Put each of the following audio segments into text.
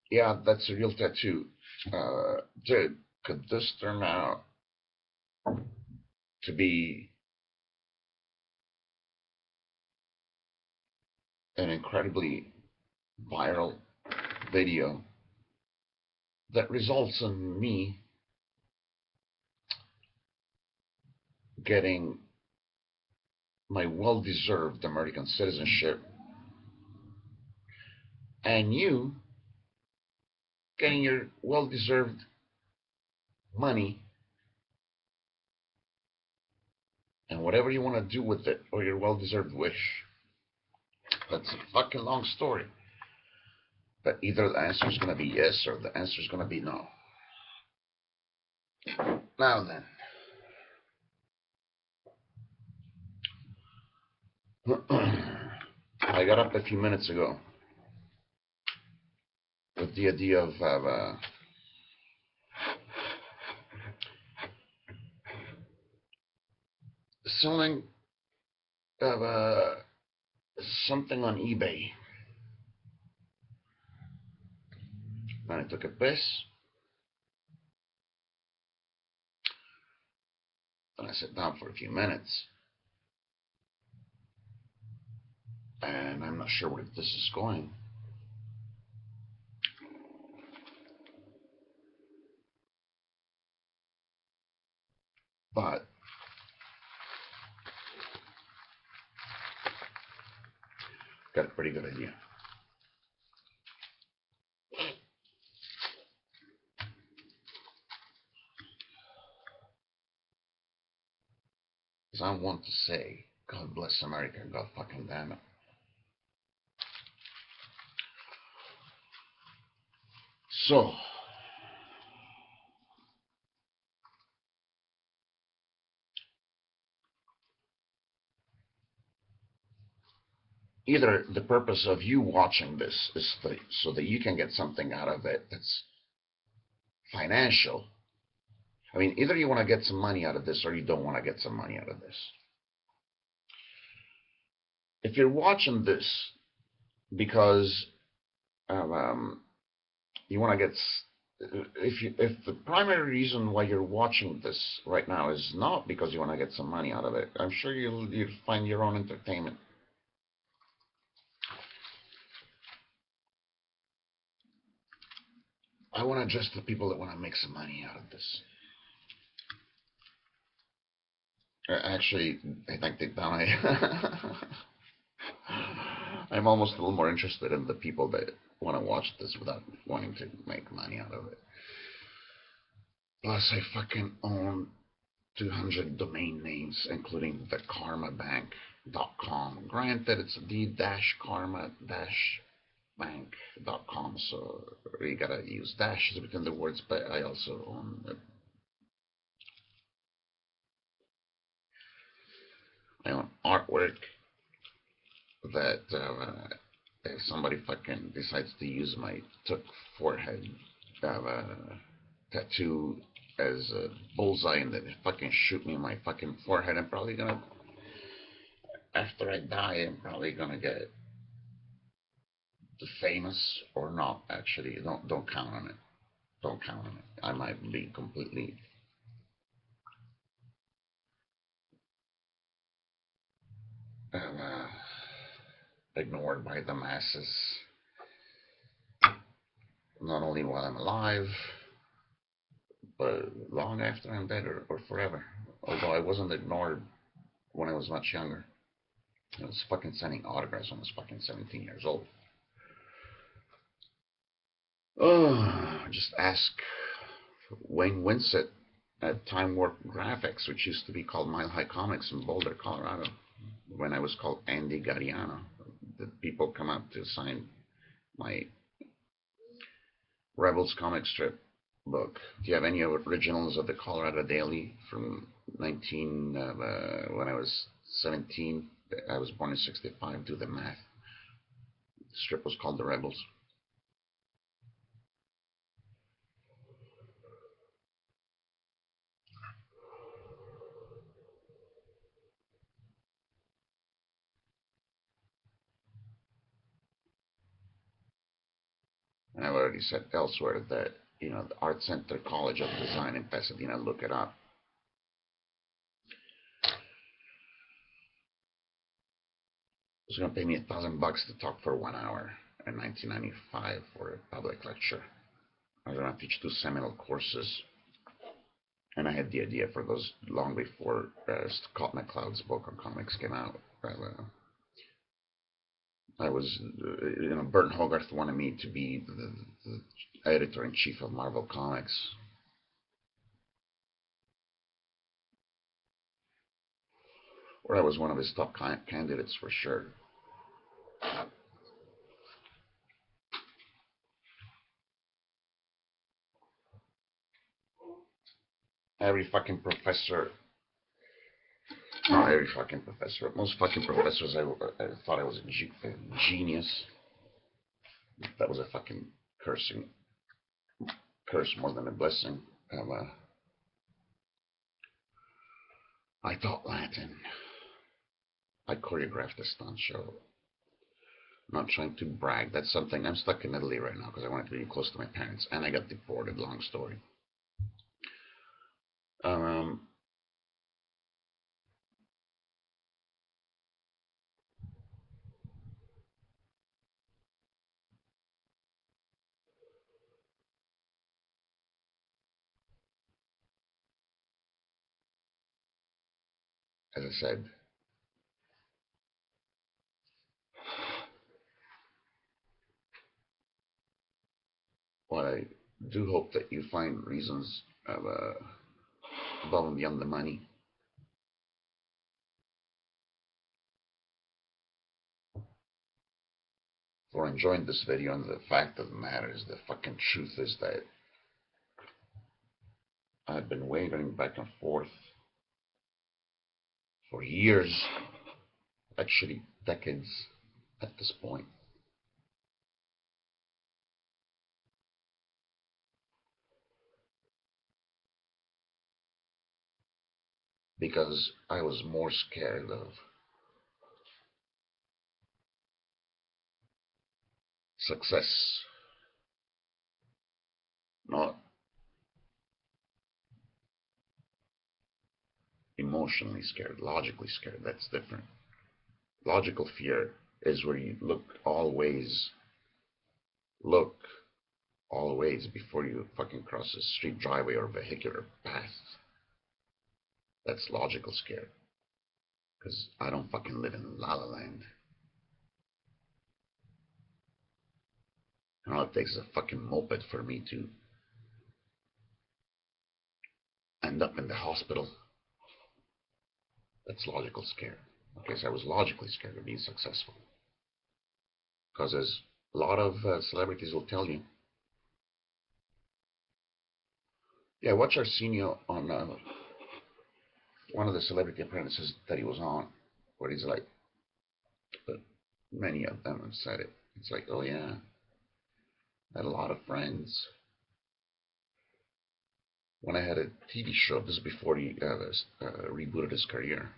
Yeah, that's a real tattoo. Dude, could this turn out to be an incredibly viral video that results in me getting my well deserved American citizenship and you getting your well deserved money and whatever you want to do with it or your well deserved wish. That's a fucking long story. But either the answer is going to be yes or the answer is going to be no. Now then, I got up a few minutes ago with the idea of selling uh, something on eBay. And I took a piss, and I sat down for a few minutes, and I'm not sure where this is going. But got a pretty good idea. Because I want to say, God bless America, God fucking damn it. So, either the purpose of you watching this is so that you can get something out of it that's financial. I mean, either you want to get some money out of this or you don't want to get some money out of this. If you're watching this because you want to get, if the primary reason why you're watching this right now is not because you want to get some money out of it, I'm sure you'll find your own entertainment. I want to address the people that want to make some money out of this. Actually, I think deep down I'm almost a little more interested in the people that want to watch this without wanting to make money out of it. Plus, I fucking own 200 domain names, including thekarmabank.com. Granted, it's the-karma-bank.com, so you gotta use dashes between the words, but I also own my own artwork that if somebody fucking decides to use my took forehead tattoo as a bullseye and then fucking shoot me in my fucking forehead, I'm probably gonna, after I die, I'm probably gonna get famous or not. Actually, don't count on it. Don't count on it. I might be completely uh, ignored by the masses, not only while I'm alive, but long after I'm dead or forever. Although I wasn't ignored when I was much younger. I was fucking sending autographs when I was fucking 17 years old. Oh, just ask Wayne Winsett at Time Warp Graphics, which used to be called Mile High Comics in Boulder, Colorado, when I was called Andy Gariano. The people come up to sign my Rebels comic strip book. Do you have any originals of the Colorado Daily from 19 when I was 17? I was born in 65. Do the math. The strip was called The Rebels. And I've already said elsewhere that, the Art Center College of Design in Pasadena, look it up. It was going to pay me $1,000 to talk for 1 hour in 1995 for a public lecture. I was going to teach 2 seminal courses, and I had the idea for those long before Scott McCloud's book on comics came out. I was, Burton Hogarth wanted me to be the editor-in-chief of Marvel Comics. Or I was one of his top candidates for sure. Every fucking professor, not every fucking professor, most fucking professors, I thought I was a genius. That was a fucking curse more than a blessing. I taught Latin. I choreographed a stunt show. I'm not trying to brag. That's something. I'm stuck in Italy right now because I wanted to be close to my parents, and I got deported. Long story. As I said, well, I do hope that you find reasons above and beyond the money for enjoying this video. And the fact of the matter is, the fucking truth is that I've been wavering back and forth for years, actually decades at this point. Because I was more scared of success, not emotionally scared, logically scared. That's different. Logical fear is where you look all ways before you fucking cross a street, driveway, or vehicular path. That's logical scare. Because I don't fucking live in La La Land. And all it takes is a fucking moped for me to end up in the hospital. That's logical scare. Okay, so I was logically scared of being successful. Because as a lot of celebrities will tell you, yeah, watch Arsenio on one of the Celebrity Apprentices that he was on, where he's like, but many of them have said it. It's like, oh yeah, I had a lot of friends. When I had a TV show, this is before he rebooted his career.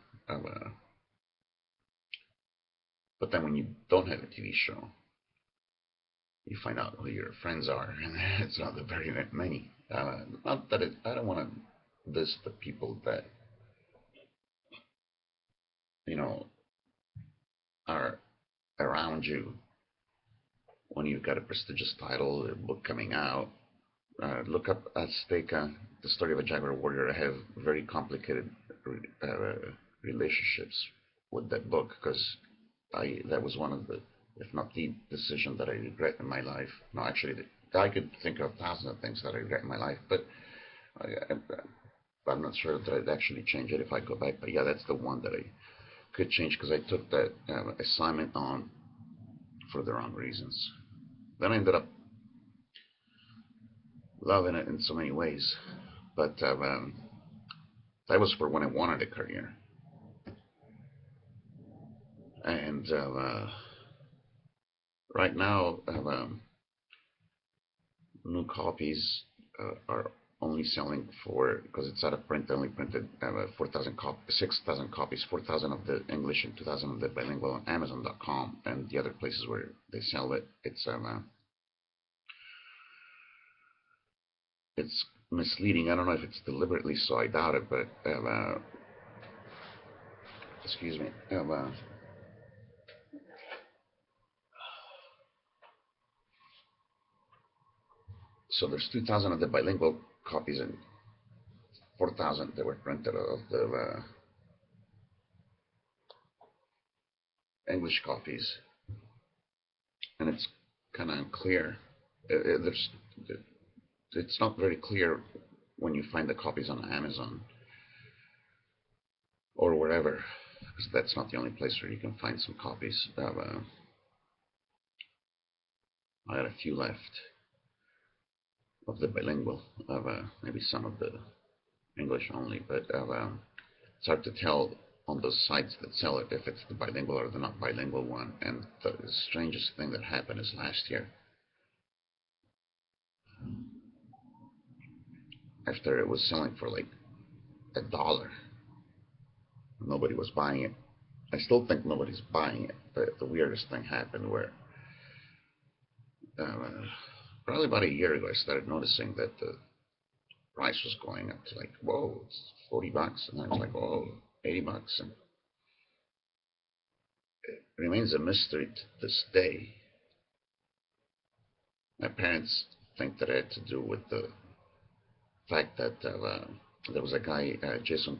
But then when you don't have a TV show, you find out who your friends are, and it's not very many. Not that I don't want to diss the people that are around you when you've got a prestigious title, a book coming out. Look up Azteca, the story of a Jaguar warrior. I have very complicated relationships with that book because that was one of the, if not the decision that I regret in my life. No, actually, I could think of thousands of things that I regret in my life, but I'm not sure that I'd actually change it if I go back. But yeah, that's the one that I could change because I took that assignment on for the wrong reasons. Then I ended up loving it in so many ways, but that was for when I wanted a career. And right now, new copies are only selling for, because it's out of print, they only printed 6,000 copies, 4,000 of the English and 2,000 of the bilingual on Amazon.com and the other places where they sell it. It's it's misleading. I don't know if it's deliberately so. I doubt it, but excuse me. So there's 2,000 of the bilingual copies and 4,000 that were printed of the English copies, and it's kind of unclear. There's it's not very clear when you find the copies on Amazon or wherever, because that's not the only place where you can find some copies. I had a few left of the bilingual, of maybe some of the English only, but it's hard to tell on those sites that sell it if it's the bilingual or the not bilingual one. And the strangest thing that happened is last year, after it was selling for like $1, nobody was buying it. I still think nobody's buying it, but the weirdest thing happened where probably about a year ago I started noticing that the price was going up to like, whoa, it's $40, and then it was like, whoa, $80, and it remains a mystery to this day. My parents think that it had to do with the fact that there was a guy, Jason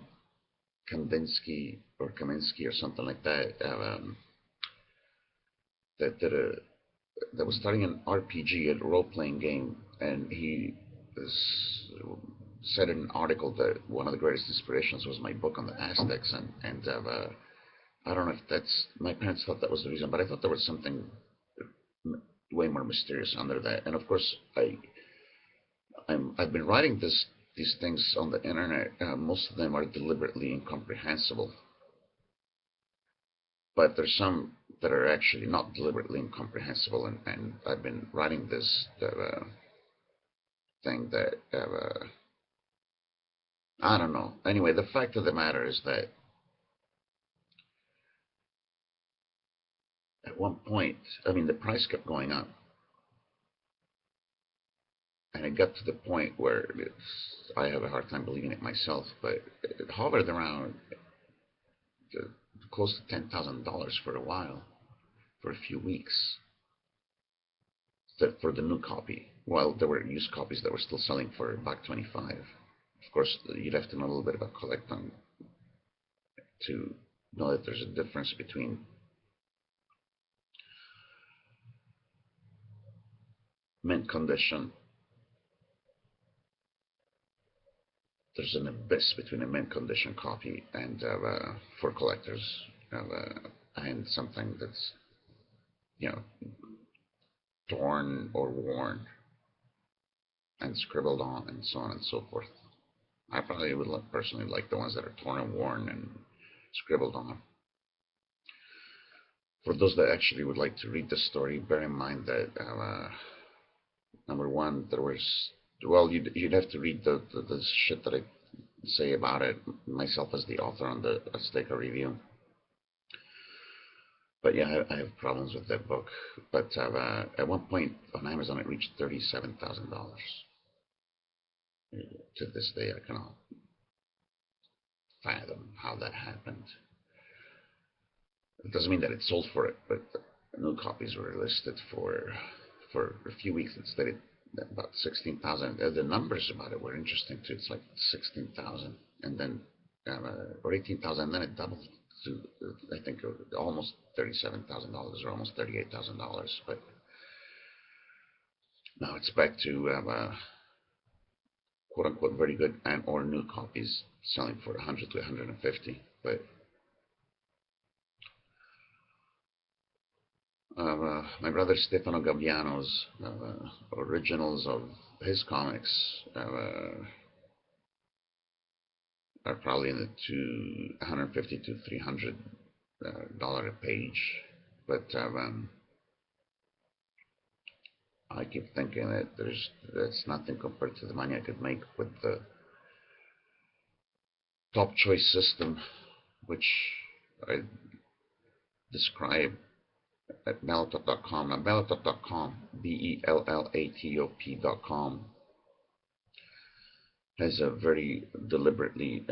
Kandinsky or Kaminsky or something like that, that did a that was starting an RPG, a role-playing game, and he said in an article that one of the greatest inspirations was my book on the Aztecs, and I don't know if that's, my parents thought that was the reason, but I thought there was something way more mysterious under that. And of course, I've been writing these things on the internet. Most of them are deliberately incomprehensible, but there's some that are actually not deliberately incomprehensible, and I've been writing this thing that I don't know. Anyway, the fact of the matter is that at one point, I mean, the price kept going up, and it got to the point where I have a hard time believing it myself, but it hovered around close to $10,000 for a while, for a few weeks, for the new copy, while there were used copies that were still selling for $1.25. Of course, you'd have to know a little bit about collecting to know that there's a difference between mint condition. There's an abyss between a mint condition copy and for collectors, and something that's, you know, torn or worn and scribbled on and so on and so forth. I probably would personally like the ones that are torn and worn and scribbled on. For those that actually would like to read the story, bear in mind that number one, there was, well, you'd have to read the shit that I say about it myself as the author on the Azteca review. But yeah, I have problems with that book. But at one point on Amazon, it reached $37,000. To this day, I cannot fathom how that happened. It doesn't mean that it sold for it, but new copies were listed for a few weeks. It stated about 16,000. The numbers about it were interesting too. It's like 16,000, and then or 18,000, and then it doubled to I think almost $37,000 or almost $38,000. But now it's back to quote unquote very good and or new copies selling for 100 to 150. But my brother Stefano Gabbiano's originals of his comics are probably in the 150 to $300 a page, but I keep thinking that that's nothing compared to the money I could make with the top choice system, which I describe at Bellatop.com. Now, Bellatop.com, BELLATOP.com, has a very deliberately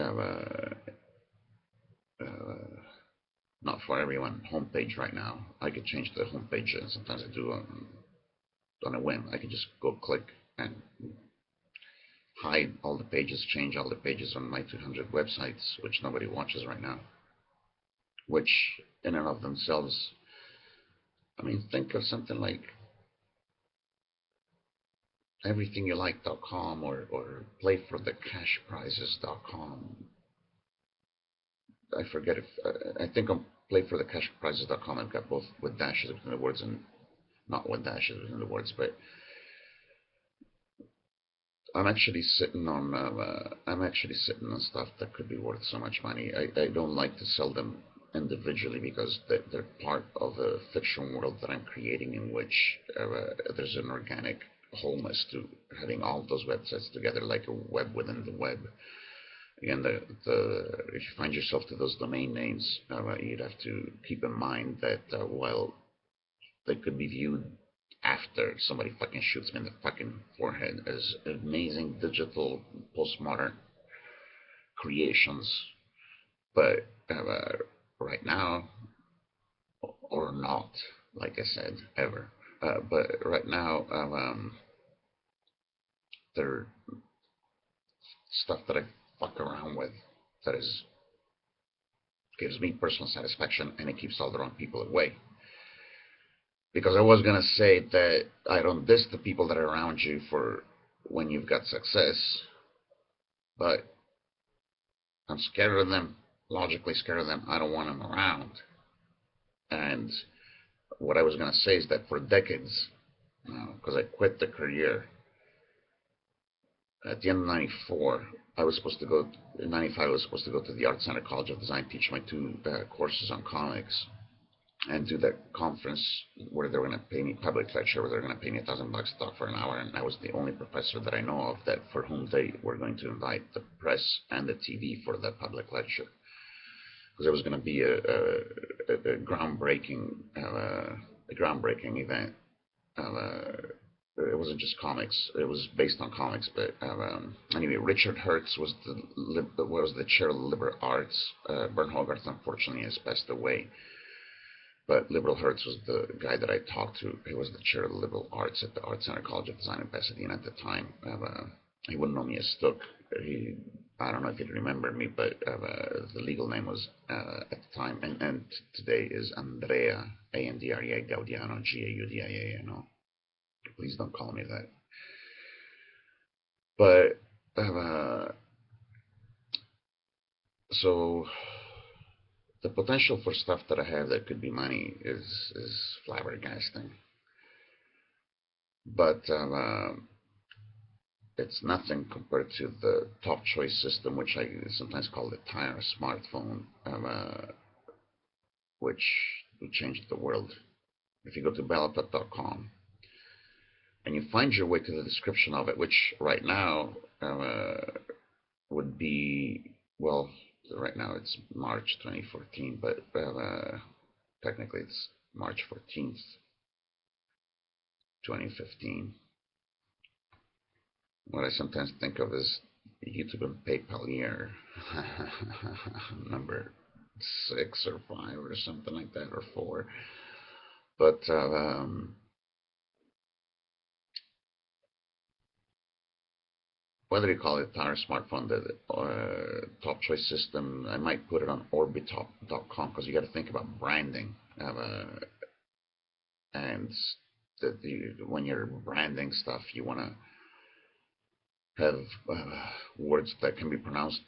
not for everyone homepage right now. I could change the homepage, and sometimes I do on a whim. I can just go click and hide all the pages, change all the pages on my 200 websites, which nobody watches right now, which in and of themselves, I mean, think of something like everythingyouLike.com or playforthecashprizes.com. I forget if, I think on playforthecashprizes.com I've got both with dashes between the words and not with dashes between the words, but I'm actually sitting on stuff that could be worth so much money. I don't like to sell them individually because they're part of a fiction world that I'm creating in which there's an organic wholeness to having all those websites together like a web within the web. Again, if you find yourself to those domain names, you'd have to keep in mind that while they could be viewed after somebody fucking shoots me in the fucking forehead as amazing digital postmodern creations, but right now, or not, like I said, ever. But right now, they're stuff that I fuck around with that is gives me personal satisfaction, and it keeps all the wrong people away. Because I was gonna say that I don't diss the people that are around you for when you've got success, but I'm scared of them, logically scared of them. I don't want them around. And what I was gonna say is that for decades, because I quit the career at the end of '94, I was supposed to go in '95. I was supposed to go to the Art Center College of Design, teach my two courses on comics, and do that conference where they're going to pay me public lecture, where they're going to pay me $1,000 to talk for an hour. And I was the only professor that I know of that for whom they were going to invite the press and the TV for that public lecture, because it was going to be a groundbreaking event. It wasn't just comics; it was based on comics. But anyway, Richard Hertz was the chair of the liberal arts. Bern Hogarth, unfortunately, has passed away. But Liberal Hertz was the guy that I talked to. He was the chair of the liberal arts at the Art Center College of Design in Pasadena at the time. He wouldn't know me as Stuck. I don't know if he'd remember me, but the legal name was at the time, and today is Andrea, Andrea Gaudiano, Gaudiano. Please don't call me that. But so the potential for stuff that I have that could be money is flabbergasting. But it's nothing compared to the top choice system, which I sometimes call the Tire smartphone, which changed the world. If you go to Bellaput.com and you find your way to the description of it, which right now would be, well, right now it's March 2014, but technically it's March 14th, 2015. What I sometimes think of as YouTube and PayPal year, number 6 or 5 or something like that, or 4. But whether you call it Power Smartphone, the top choice system, I might put it on Orbitop.com because you got to think about branding. And when you're branding stuff, you want to have words that can be pronounced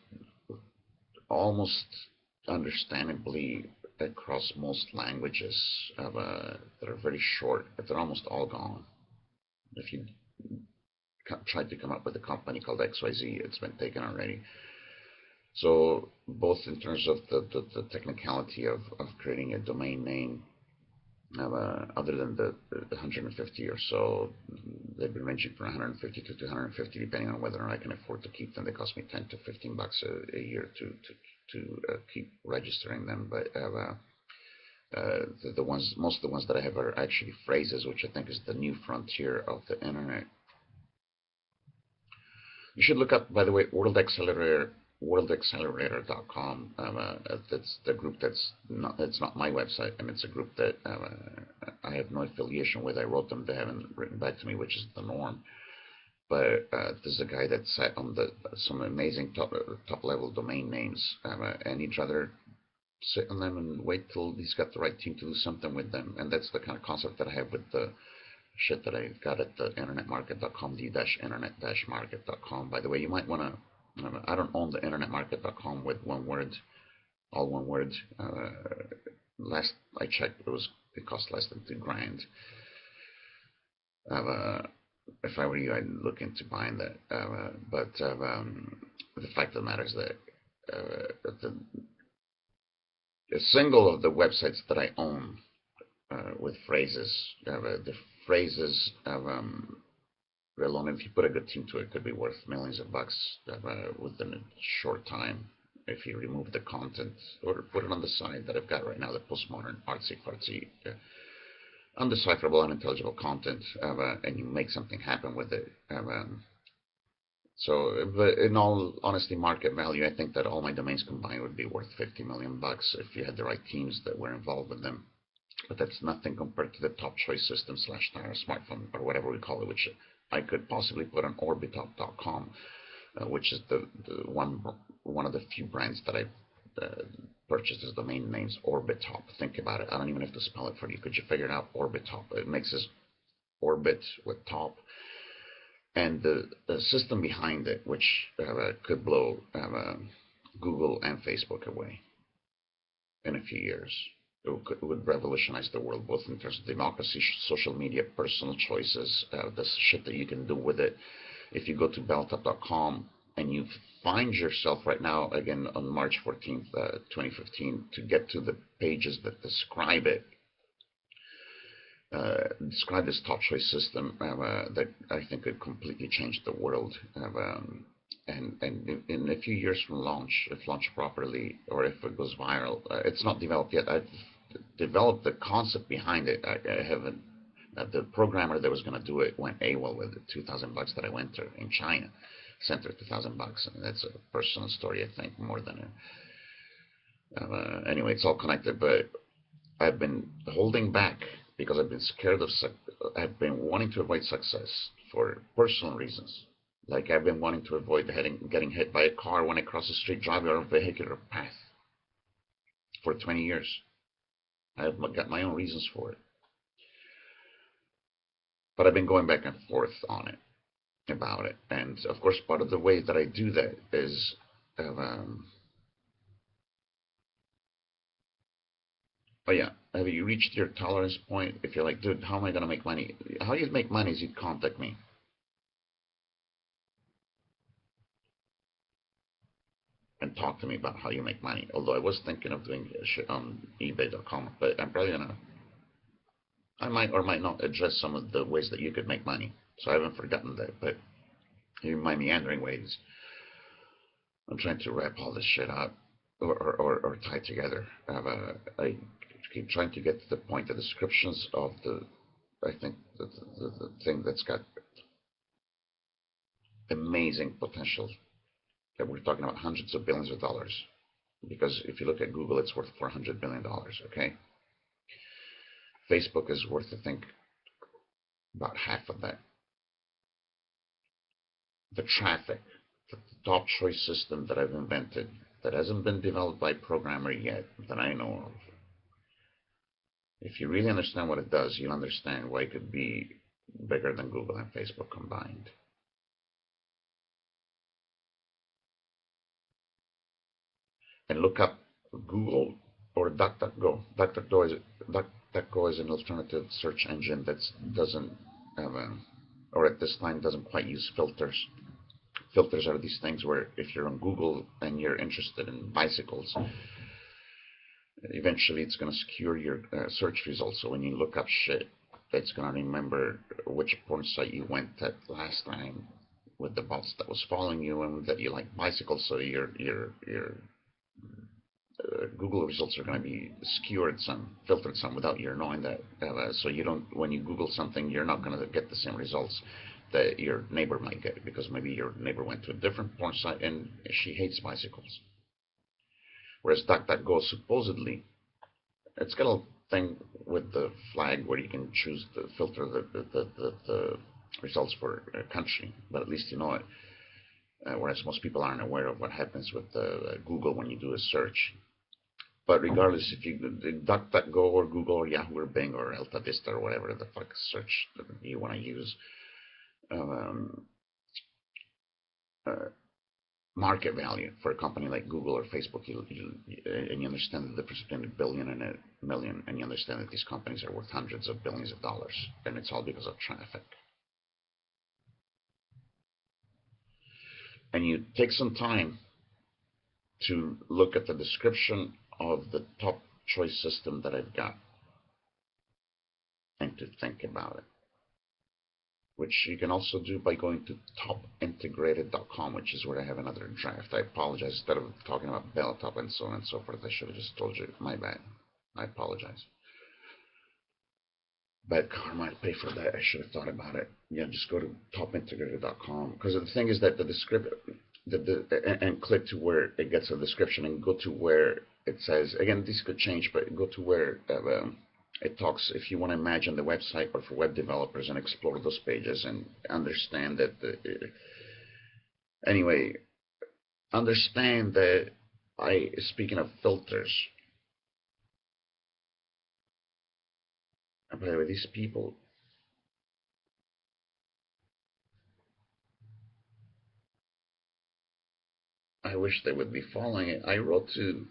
almost understandably across most languages that are very short, but they're almost all gone. If you tried to come up with a company called XYZ, it's been taken already. So both in terms of the technicality of creating a domain name, other than the 150 or so, they've been ranging from 150 to 250, depending on whether or not I can afford to keep them. They cost me 10 to 15 bucks a year to keep registering them. But most of the ones that I have are actually phrases, which I think is the new frontier of the internet. You should look up, by the way, World Accelerator, worldaccelerator.com. That's the group that's not, it's not my website, and it's a group that I have no affiliation with. I wrote them, they haven't written back to me, which is the norm. But this is a guy that sat on some amazing top level domain names, and he'd rather sit on them and wait till he's got the right team to do something with them. And that's the kind of concept that I have with the shit that I got at the internetmarket.com, the-internet-market.com. By the way, you might want to. I don't own the internetmarket.com with one word, all one word. Last I checked, it cost less than $2,000. If I were you, I'd look into buying that. But the fact of the matter is that a single of the websites that I own with phrases, the phrases alone, if you put a good team to it, could be worth millions of bucks within a short time. If you remove the content or put it on the side that I've got right now, the postmodern, artsy-fartsy, undecipherable, unintelligible content, and you make something happen with it. But in all honesty, market value, I think that all my domains combined would be worth 50 million bucks if you had the right teams that were involved with them. But that's nothing compared to the top choice system / smartphone or whatever we call it, which I could possibly put on Orbitop.com, which is the one of the few brands that I purchased as domain names. Orbitop. Think about it. I don't even have to spell it for you. Could you figure it out? Orbitop. It makes this orbit with top. And the system behind it, which could blow Google and Facebook away in a few years. It would revolutionize the world, both in terms of democracy, social media, personal choices, the shit that you can do with it. If you go to belltop.com and you find yourself right now, again, on March 14th, 2015, to get to the pages that describe it, describe this top choice system that I think could completely change the world. And in a few years from launch, if launched properly, or if it goes viral, it's not developed yet. I've developed the concept behind it. I haven't. The programmer that was going to do it went AWOL with the $2,000 that I went to in China. Sent her $2,000. I mean, that's a personal story, I think, more than a. Anyway, it's all connected. But I've been holding back because I've been scared of. I've been wanting to avoid success for personal reasons. Like I've been wanting to avoid getting hit by a car when I cross the street driving on a vehicular path for 20 years. I've got my own reasons for it. But I've been going back and forth on it, about it. And of course, part of the way that I do that is oh yeah, have you reached your tolerance point? If you're like, dude, how am I going to make money? How you make money is you contact me. And talk to me about how you make money. Although I was thinking of doing shit on eBay.com, but I'm probably gonna. I might or might not address some of the ways that you could make money. So I haven't forgotten that. But in my meandering ways, I'm trying to wrap all this shit up or tie together. I keep trying to get to the point. The descriptions of I think the thing that's got amazing potential. That we're talking about hundreds of billions of dollars. Because if you look at Google, it's worth $400 billion, okay? Facebook is worth, I think, about half of that. The traffic, the top choice system that I've invented, that hasn't been developed by a programmer yet, that I know of. If you really understand what it does, you'll understand why it could be bigger than Google and Facebook combined. And look up Google or DuckDuckGo. DuckDuckGo is an alternative search engine that doesn't have or at this time doesn't quite use filters. Filters are these things where if you're on Google and you're interested in bicycles, eventually it's going to skew your search results. So when you look up shit, it's going to remember which porn site you went at last time with the bots that was following you and that you like bicycles. So your Google results are going to be skewered some, filtered some without your knowing that. So you don't, when you Google something, you're not going to get the same results that your neighbor might get it, because maybe your neighbor went to a different porn site and she hates bicycles. Whereas DuckDuckGo supposedly, it's got a thing with the flag where you can choose to filter the results for a country, but at least you know it. Whereas most people aren't aware of what happens with Google when you do a search. But regardless, if you DuckDuckGo or Google or Yahoo or Bing or AltaVista or whatever the fuck search you want to use, um, uh, market value for a company like Google or Facebook, and you understand the difference between a billion and a million, and you understand that these companies are worth hundreds of billions of dollars, and it's all because of traffic. And you take some time to look at the description of the top choice system that I've got and to think about it, which you can also do by going to topintegrated.com, which is where I have another draft. I apologize. Instead of talking about Belltop and so on and so forth, I should have just told you. My bad. I apologize. Bad karma, I'd pay for that. I should have thought about it. Yeah, just go to topintegrated.com, because the thing is that the description, and click to where it gets a description, and go to where it says, again, this could change, but go to where it talks, if you want to imagine the website or for web developers and explore those pages and understand that, anyway, understand that speaking of filters, by the way, these people, I wish they would be following it. I wrote to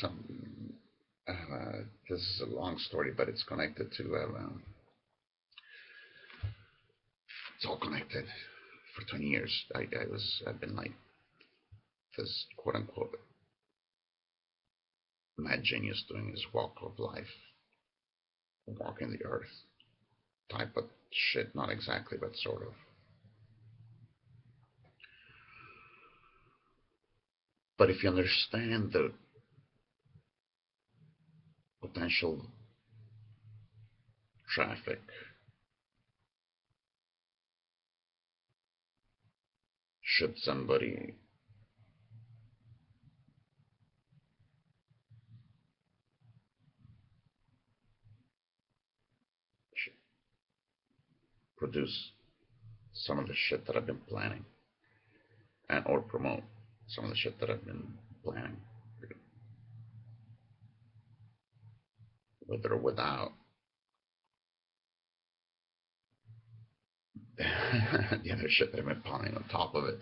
some, this is a long story, but it's connected to, it's all connected. For 20 years, I've been like this quote unquote mad genius doing his walk of life, walking the earth type of shit. Not exactly, but sort of. But if you understand the potential traffic, should somebody produce some of the shit that I've been planning, and or promote some of the shit that I've been planning, with or without the other shit that I've been piling on top of it.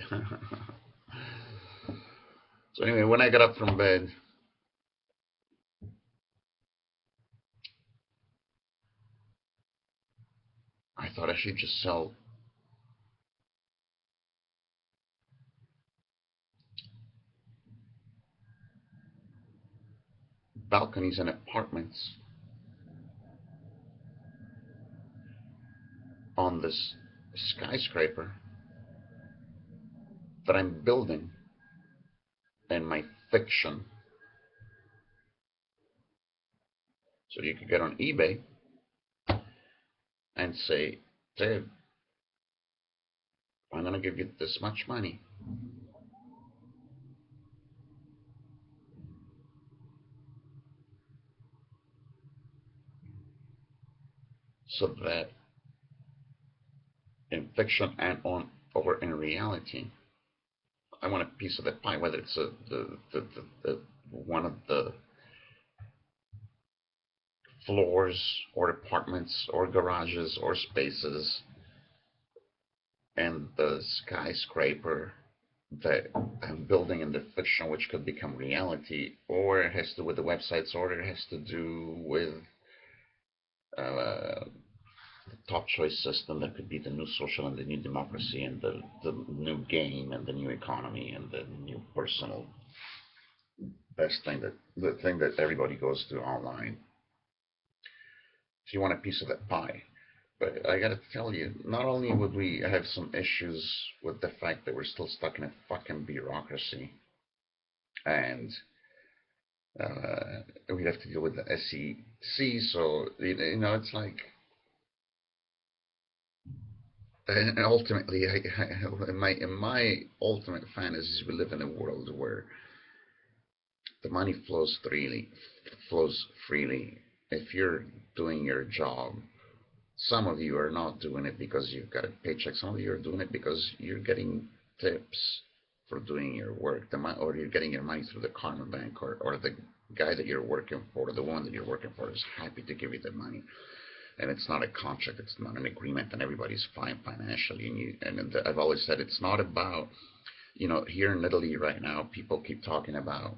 So anyway, when I got up from bed, I thought I should just sell balconies and apartments on this skyscraper that I'm building in my fiction. So you could get on eBay and say, Dave, I'm going to give you this much money. So that in fiction and on or in reality, I want a piece of that pie, whether it's the one of the floors or apartments or garages or spaces and the skyscraper that I'm building in the fiction, which could become reality, or it has to do with the websites, or it has to do with the top choice system that could be the new social and the new democracy and the new game and the new economy and the new personal best thing, that the thing that everybody goes to online. If you want a piece of that pie. But I gotta tell you, not only would we have some issues with the fact that we're still stuck in a fucking bureaucracy, and we'd have to deal with the SEC, so, it's like, and ultimately, in my ultimate fantasy, we live in a world where the money flows freely. If you're doing your job, some of you are not doing it because you've got a paycheck. Some of you are doing it because you're getting tips for doing your work, or you're getting your money through the Karma Bank, or the guy that you're working for, or the woman that you're working for is happy to give you the money. And it's not a contract, it's not an agreement, and everybody's fine financially. I've always said it's not about, here in Italy right now, people keep talking about,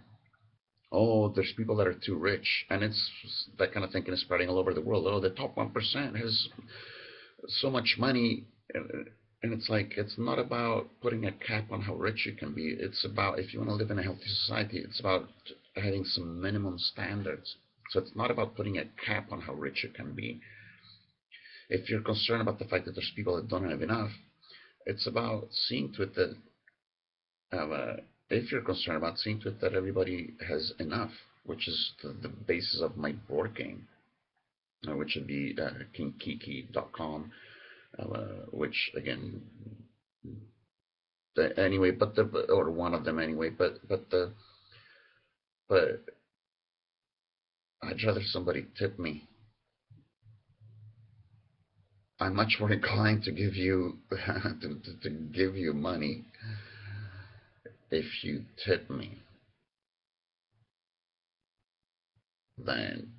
oh, there's people that are too rich, and it's that kind of thinking is spreading all over the world. Oh, the top 1% has so much money, and it's like it's not about putting a cap on how rich you can be. It's about, if you want to live in a healthy society, it's about having some minimum standards. So it's not about putting a cap on how rich you can be. If you're concerned about the fact that there's people that don't have enough, it's about seeing to it that uh, if you're concerned about seeing to it that everybody has enough, which is the basis of my board game, which would be kingkiki.com, which again, anyway, or one of them anyway, but I'd rather somebody tip me. I'm much more inclined to give you to give you money if you tip me than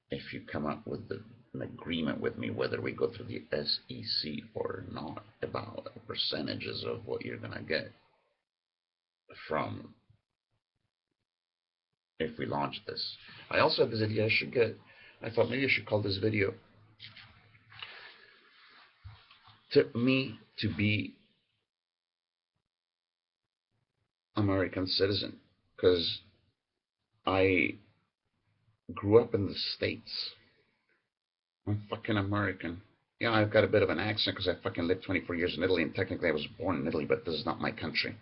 if you come up with an agreement with me, whether we go through the SEC or not, about percentages of what you're gonna get from if we launch this. I also had this idea I thought maybe I should call this video Tip Me to Be American Citizen, because I grew up in the States. I'm fucking American. Yeah, I've got a bit of an accent because I fucking lived 24 years in Italy, and technically I was born in Italy, but this is not my country.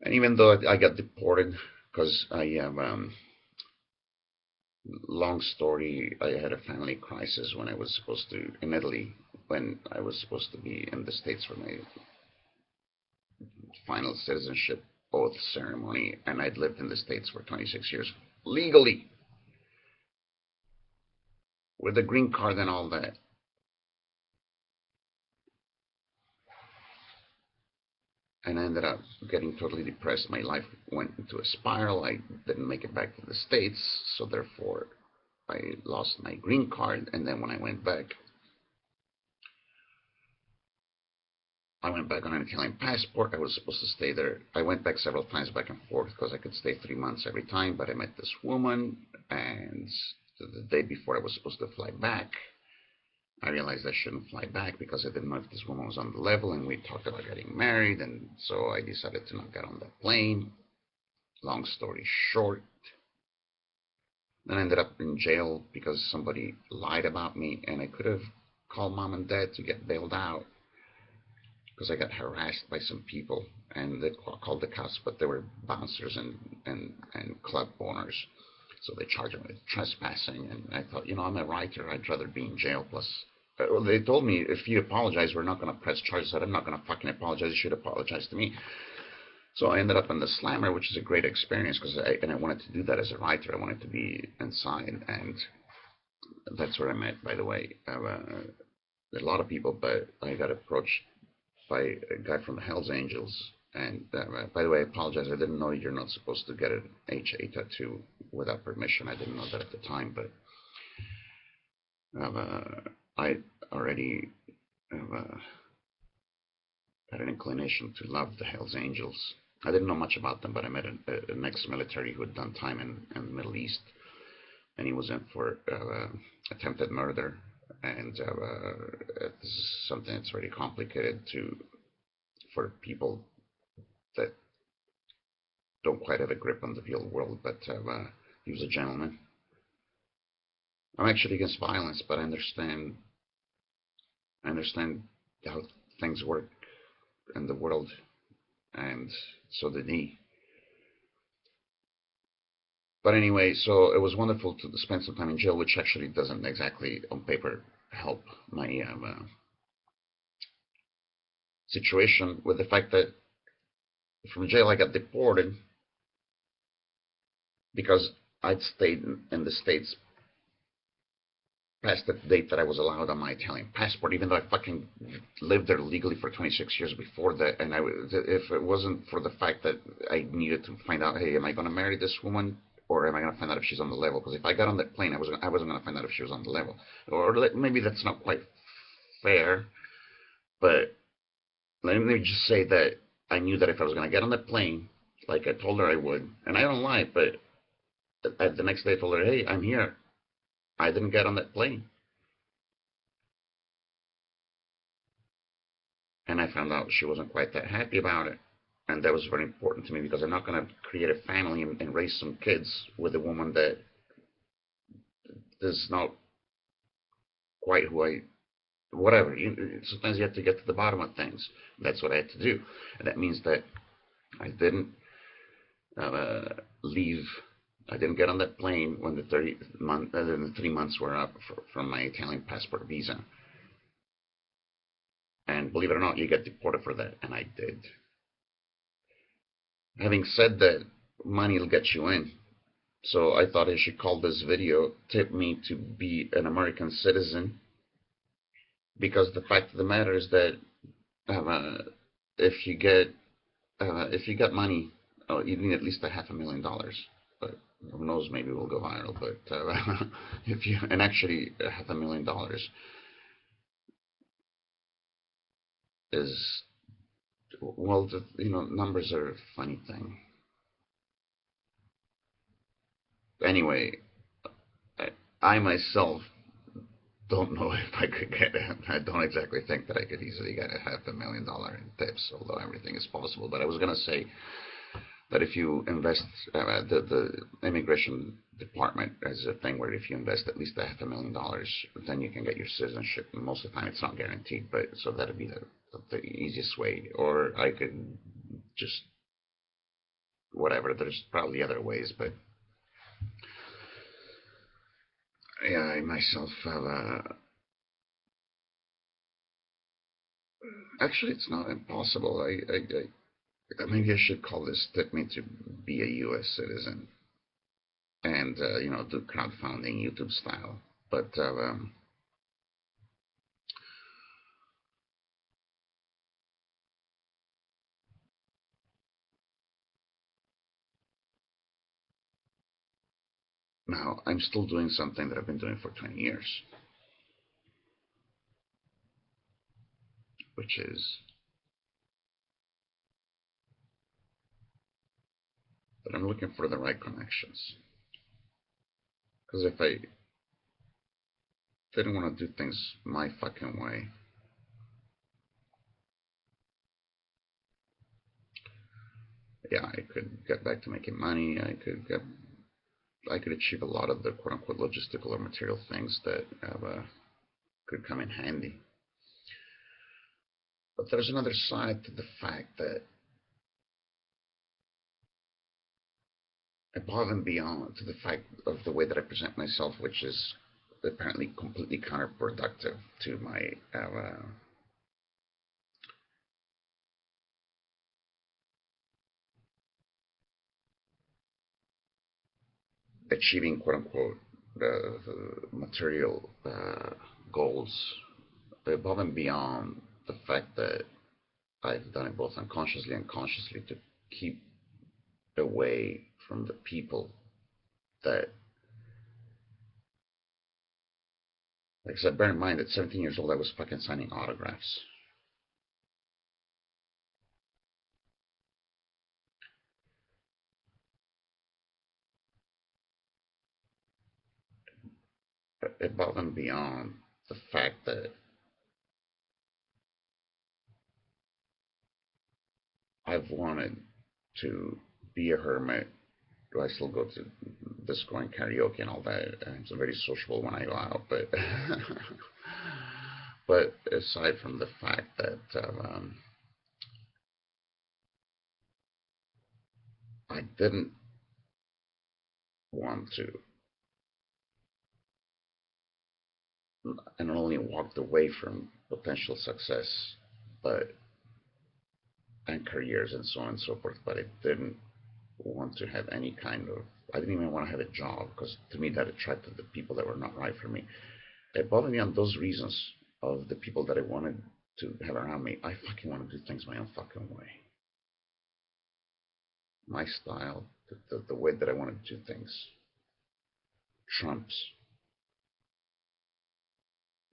And even though I got deported because I have, long story, I had a family crisis when I was supposed to, in Italy, when I was supposed to be in the States for my final citizenship oath ceremony, and I'd lived in the States for 26 years legally with a green card and all that. And I ended up getting totally depressed. My life went into a spiral. I didn't make it back to the States, so therefore I lost my green card. And then when I went back on an Italian passport. I was supposed to stay there. I went back several times back and forth because I could stay 3 months every time. But I met this woman, and the day before I was supposed to fly back, I realized I shouldn't fly back because I didn't know if this woman was on the level, and we talked about getting married, and so I decided to not get on that plane. Long story short, then I ended up in jail because somebody lied about me, and I could have called mom and dad to get bailed out because I got harassed by some people, and they called the cops, but they were bouncers and club owners. So they charged me with trespassing, and I thought, I'm a writer. I'd rather be in jail. Plus, they told me, if you apologize, we're not going to press charges. I said, I'm not going to fucking apologize. You should apologize to me. So I ended up in the Slammer, which is a great experience because I wanted to do that as a writer. I wanted to be inside, and that's where I met, by the way, a lot of people. But I got approached by a guy from the Hells Angels. And by the way, I apologize. I didn't know you're not supposed to get an HA tattoo without permission. I didn't know that at the time, but I already had an inclination to love the Hells Angels. I didn't know much about them, but I met an ex-military who had done time in the Middle East, and he was in for attempted murder. And this is something that's very complicated for people that don't quite have a grip on the real world. But he was a gentleman. I'm actually against violence, but I understand how things work in the world, and so did he. But anyway, so it was wonderful to spend some time in jail, which actually doesn't exactly on paper help my situation with the fact that from jail I got deported because I'd stayed in the States past the date that I was allowed on my Italian passport, even though I fucking lived there legally for 26 years before that. And if it wasn't for the fact that I needed to find out, hey, am I going to marry this woman? Or am I going to find out if she's on the level? Because if I got on that plane, I wasn't going to find out if she was on the level. Or maybe that's not quite fair, but let me just say that I knew that if I was going to get on that plane, like I told her I would, and I don't lie, but the next day I told her, hey, I'm here. I didn't get on that plane. And I found out she wasn't quite that happy about it. And that was very important to me because I'm not going to create a family and raise some kids with a woman that is not quite who I, whatever. Sometimes you have to get to the bottom of things. That's what I had to do. And that means that I didn't uh, leave. I didn't get on that plane when the 3 months were up from my Italian passport visa. And believe it or not, you get deported for that, and I did. Having said that, money will get you in. So I thought I should call this video tip me to be an American citizen, because the fact of the matter is that uh, if you get if you got money, you need at least a $500,000. But who knows? Maybe we'll go viral. But if you and actually $500,000 is, well, numbers are a funny thing. Anyway, I, I myself don't know if I could get it. I don't exactly think that I could easily get a $500,000 in tips, although everything is possible. But I was going to say that if you invest, the immigration department has a thing where if you invest at least a $500,000, then you can get your citizenship. And most of the time, it's not guaranteed, but so that'd be the easiest way. Or I could just whatever. There's probably other ways, but yeah, I myself have a. Actually, it's not impossible. Maybe I should call this tip me to be a U.S. citizen and do crowdfunding YouTube style. But now I'm still doing something that I've been doing for 20 years, which is that I'm looking for the right connections. Because if I didn't want to do things my fucking way, yeah, I could get back to making money. I could achieve a lot of the quote unquote logistical or material things that could come in handy. But there's another side to the fact that above and beyond to the fact of the way that I present myself, which is apparently completely counterproductive to my achieving quote unquote the material goals, above and beyond the fact that I've done it both unconsciously and consciously to keep away from the people that, like I said, bear in mind at 17 years old I was fucking signing autographs. Above and beyond the fact that I've wanted to be a hermit. Do I still go to disco and karaoke and all that? I'm so very sociable when I go out, but but aside from the fact that I didn't want to, and not only walked away from potential success, but and careers and so on and so forth, but I didn't want to have any kind of. I didn't even want to have a job because to me that attracted the people that were not right for me. It bothered me on those reasons of the people that I wanted to have around me. I fucking want to do things my own fucking way. My style, the way that I want to do things, trumps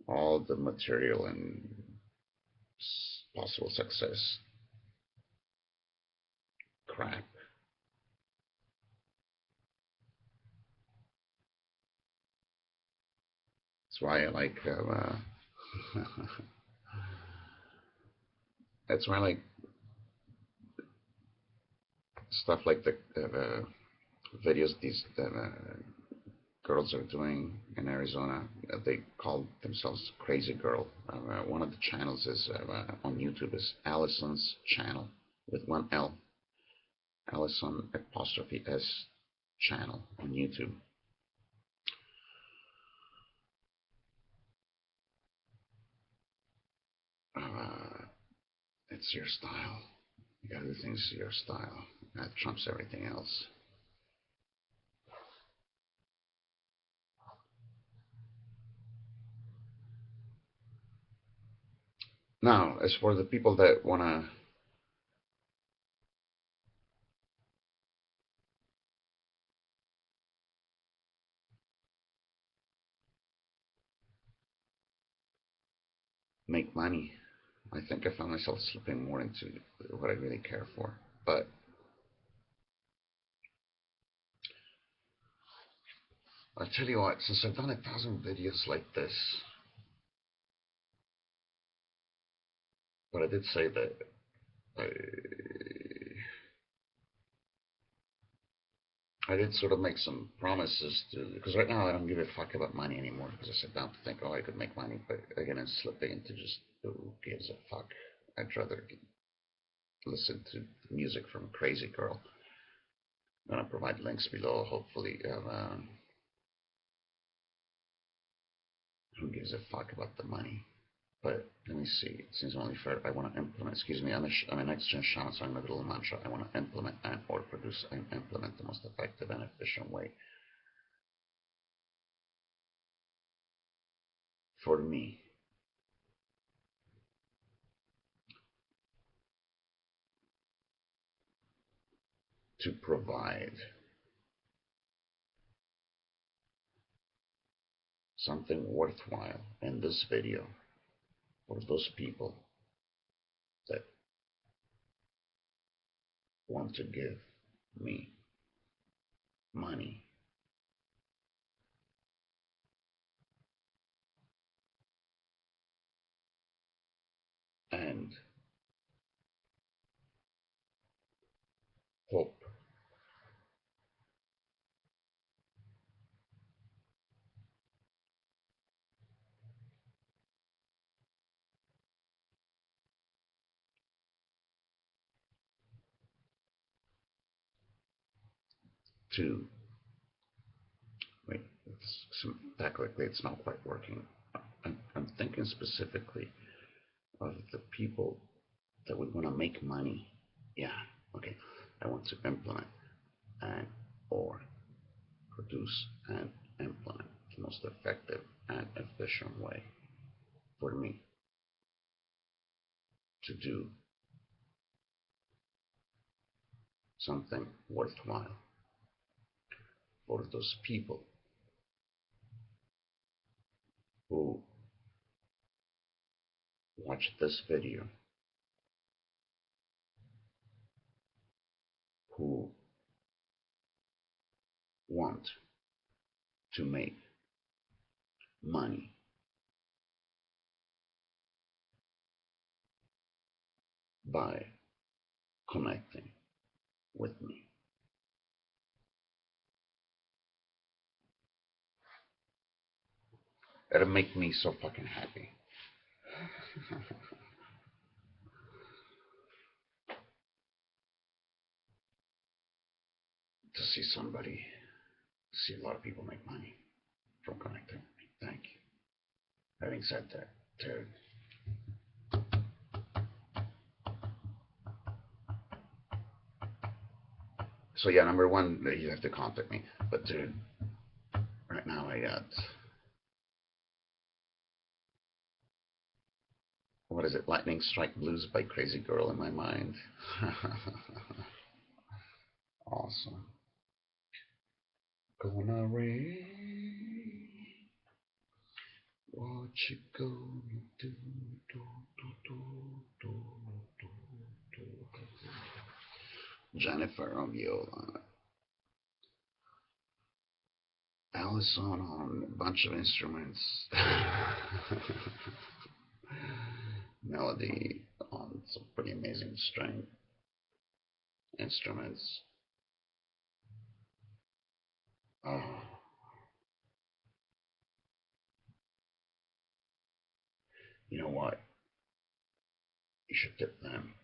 all the material and possible success crap. That's why I like. That's why I like stuff like the videos these girls are doing in Arizona. They call themselves Crazy Girl. One of the channels is on YouTube is Allison's channel with one L. Allison apostrophe S channel on YouTube. It's your style. You gotta do things to your style. That trumps everything else. Now, as for the people that wanna make money, I think I found myself slipping more into what I really care for. But I tell you what, since I've done 1,000 videos like this, but I did say that I, I did sort of make some promises to, because right now I don't give a fuck about money anymore, because I sit down to think, oh, I could make money, but again, I'm slipping into just, who gives a fuck? I'd rather listen to music from Crazy Girl. I'm gonna provide links below, hopefully. Who gives a fuck about the money? But let me see. It seems only fair. I want to implement. Excuse me. I'm a next gen shaman, so I'm a little mantra. I want to implement and or produce and implement the most effective and efficient way for me to provide something worthwhile in this video for those people that want to give me money and hope to wait. Back quickly. It's not quite working. I'm thinking specifically of the people that would want to make money. Yeah, okay. I want to implement and or produce and implement the most effective and efficient way for me to do something worthwhile for those people who watch this video, who want to make money by connecting with me. It'll make me so fucking happy. To see somebody, see a lot of people make money from connecting with me. Thank you. Having said that, dude, So yeah, number one, you have to contact me. But dude, right now I got, what is it? Lightning Strike Blues by Crazy Girl in my mind. Awesome. Gonna rain. What you gonna do? Do, do, do, do, do, do. Jennifer on viola. Allison on a bunch of instruments. Melody on some pretty amazing string instruments. Oh, you know what? You should get them.